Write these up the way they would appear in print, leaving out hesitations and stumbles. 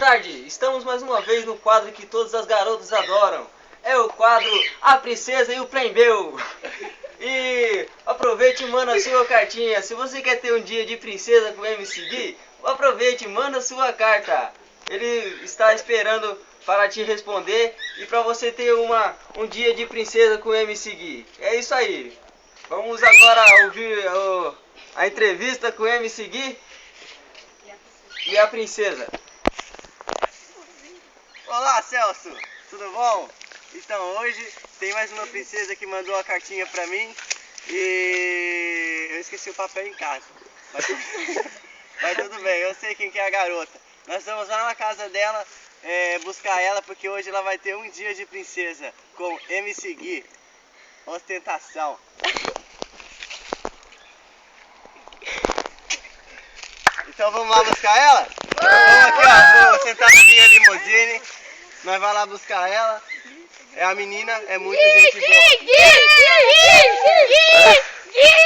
tarde, estamos mais uma vez no quadro que todas as garotas adoram. É o quadro A Princesa e o Plembeu. E aproveite e manda a sua cartinha. Se você quer ter um dia de princesa com o MC Gui, aproveite e manda a sua carta. Ele está esperando para te responder e para você ter um dia de princesa com o MC Gui. É isso aí. Vamos agora ouvir a entrevista com o MC Gui e a princesa. Olá, Celso, tudo bom? Então, hoje tem mais uma princesa que mandou uma cartinha pra mim e eu esqueci o papel em casa. Mas tudo bem, eu sei quem que é a garota. Nós vamos lá na casa dela buscar ela porque hoje ela vai ter um dia de princesa com MC Gui. Ostentação. Então vamos lá buscar ela? Vamos aqui, ó, vou sentar na minha limusine. Nós vamos lá buscar ela. É a menina, é muito gente boa.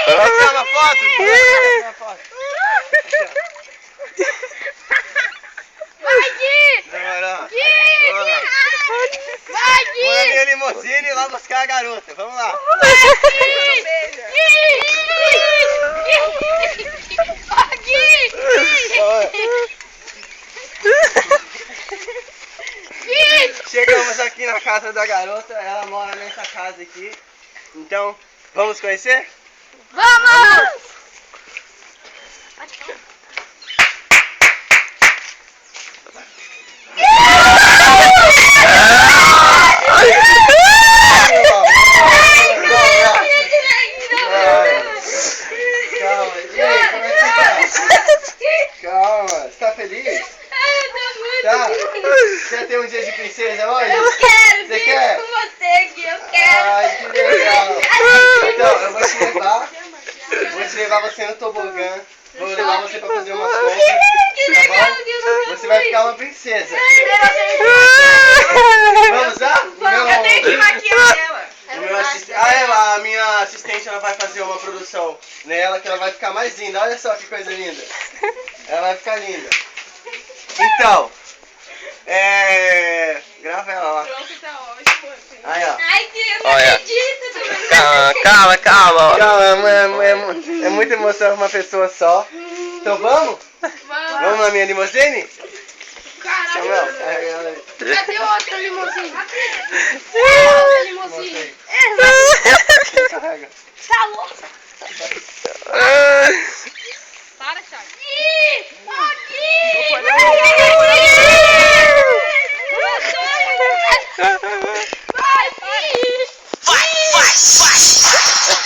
Vamos tirar uma foto? Tirar uma foto. Vai, Gui! Demorou. Vai, Gui! Vou na minha limusine lá buscar a garota. Vamos lá. Chegamos aqui na casa da garota, ela mora nessa casa aqui. Então, vamos conhecer? Vamos! Calma, você tá feliz? Tá? Quer ter um dia de princesa hoje? Eu quero Você vir quer? com você, Gui, eu quero. Ai, que legal. Então, eu vou te levar você no tobogã. Vou levar você pra fazer umas compras. Que Tá legal, bom? Gui, eu nunca Você vai fui. ficar uma princesa. Vamos Vamos lá? Eu tenho que maquiar ela. A minha assistente ela vai fazer uma produção nela que ela vai ficar mais linda. Olha só que coisa linda. Ela vai ficar linda. Então, grava ela lá. Pronto, tá ótimo. Aí, ó. Ai, Gui, eu não Olha. acredito. Calma. Calma, é muita emoção pra uma pessoa só. Então vamos? Vamos na minha limusine? Samuel, carrega ela aí. Cadê outra limusine? Outra limusine. Carrega. Tá louco? Para, Charles.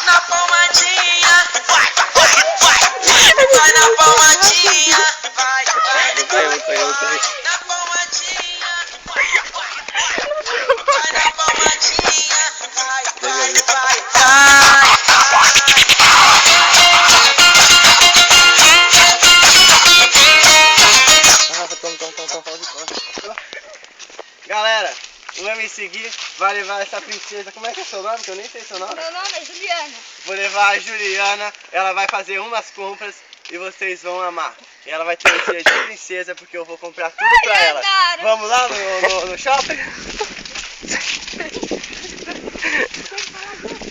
Na palmadinha, vai na palmadinha, vai na palmadinha, vai na palmadinha, Galera, o MC Gui vai levar essa princesa. Como é que é seu nome? Que eu nem sei seu nome. Meu nome é Juliana. Vou levar a Juliana, ela vai fazer umas compras e vocês vão amar. E ela vai ter um dia de princesa porque eu vou comprar tudo pra ela. Cara. Vamos lá no shopping?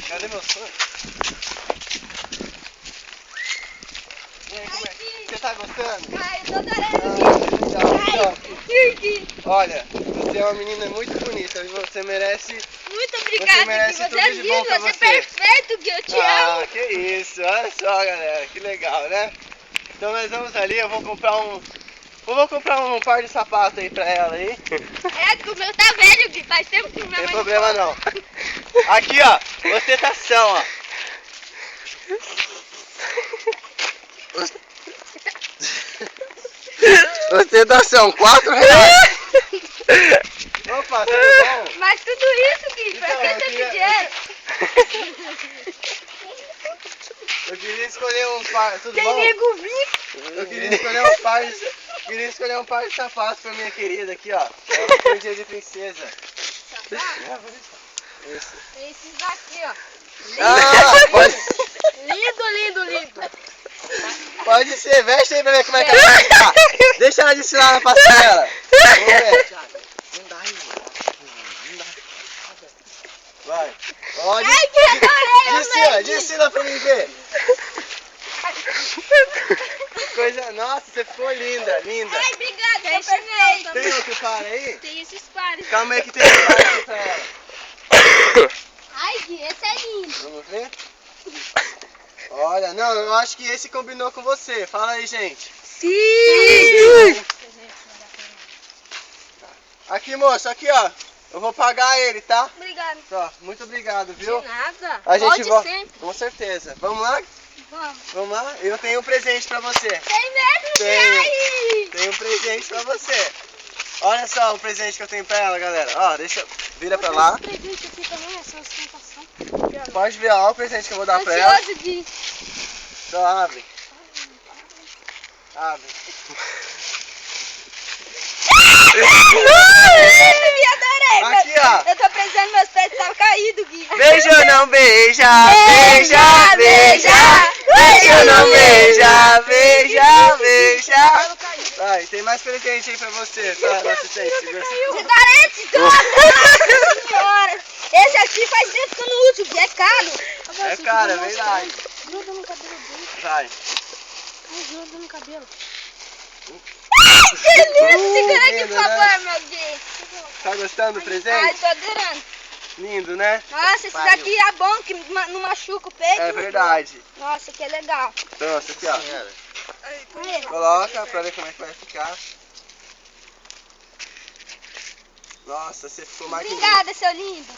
Cadê meu sonho? E aí, como é? Você tá gostando? Ai, eu tô adorando. Legal. Gui. Olha, você é uma menina muito bonita e você merece... Muito obrigada, merece Gui. tudo Você é de lindo, bom pra você é você. perfeito, Gui. Eu te amo. Que isso, olha só galera, que legal, né? Então nós vamos ali, eu vou comprar um par de sapatos aí pra ela aí. É que o meu tá velho, Gui. Faz tempo que minha Não mãe tem problema não. Aqui ó, ostentação ó. Ostentação, R$4. Opa, tudo bom? Mas tudo isso, Gui, pra Então, que eu tanto queria- dinheiro? Eu queria escolher um par, tudo Tem bom? nego vivo. Eu queria escolher um par de sapatos pra minha querida aqui, ó. Ela vai ter um dia de princesa. Isso. Esses daqui, ó. Pode, Lindo, lindo, lindo. pode ser, veste aí pra ver como é que ela vai ficar. Deixa ela desfilar na passarela. Vamos ver. Não dá, irmão. Não dá. Vai. Ó, Ai, que adorei, desfila pra mim ver. Coisa, nossa, você ficou linda, linda. Ai, obrigada, tá perfeito. Tem outro par aí? Tem esses pares. Calma aí que tem outro par aqui pra ela. Ai, Gui, esse é lindo. Vamos ver? Olha, não, eu acho que esse combinou com você. Fala aí, gente. Sim! Aqui, moço, aqui, ó. Eu vou pagar ele, tá? Obrigada. Ó, muito obrigado, viu? De nada. A gente Volte volta. sempre. Com certeza. Vamos lá? Vamos. Vamos lá? Eu tenho um presente pra você. Tem mesmo, Tenho. Ai! Tenho um presente pra você. Olha só o presente que eu tenho pra ela, galera. Ó, deixa. Vira pra lá. Esse presente aqui também é sua ostentação. Pode ver, ó, o presente que eu vou dar pra ela. Ansioso, Gui. Só abre. Abre. Me adorei. Aqui, ó. Eu tô precisando, meus pés estavam caídos, Gui. Beija ou não beija? Beija, beija. Beija ou não beija? Beija, beija. Vai, tem mais presente aí pra você, tá? Nossa assistente, segura essa. Te darei esse doce. Nossa senhora. Esse aqui faz tempo que eu não uso, Gui. É caro. É cara, é verdade. Gruda no cabelo dele. Vai. Ai, gruda no cabelo. Que lindo. Segura aqui, lindo, por favor, né? meu Gui. Tá gostando do Ai, presente? tô adorando. Lindo, né? Nossa, esse daqui é bom, que não machuca o peito. É verdade. Nossa, que é legal. Nossa, aqui, ó. Aí. Coloca pra ver como é que vai ficar. Nossa, você ficou mais que Obrigada, seu lindo.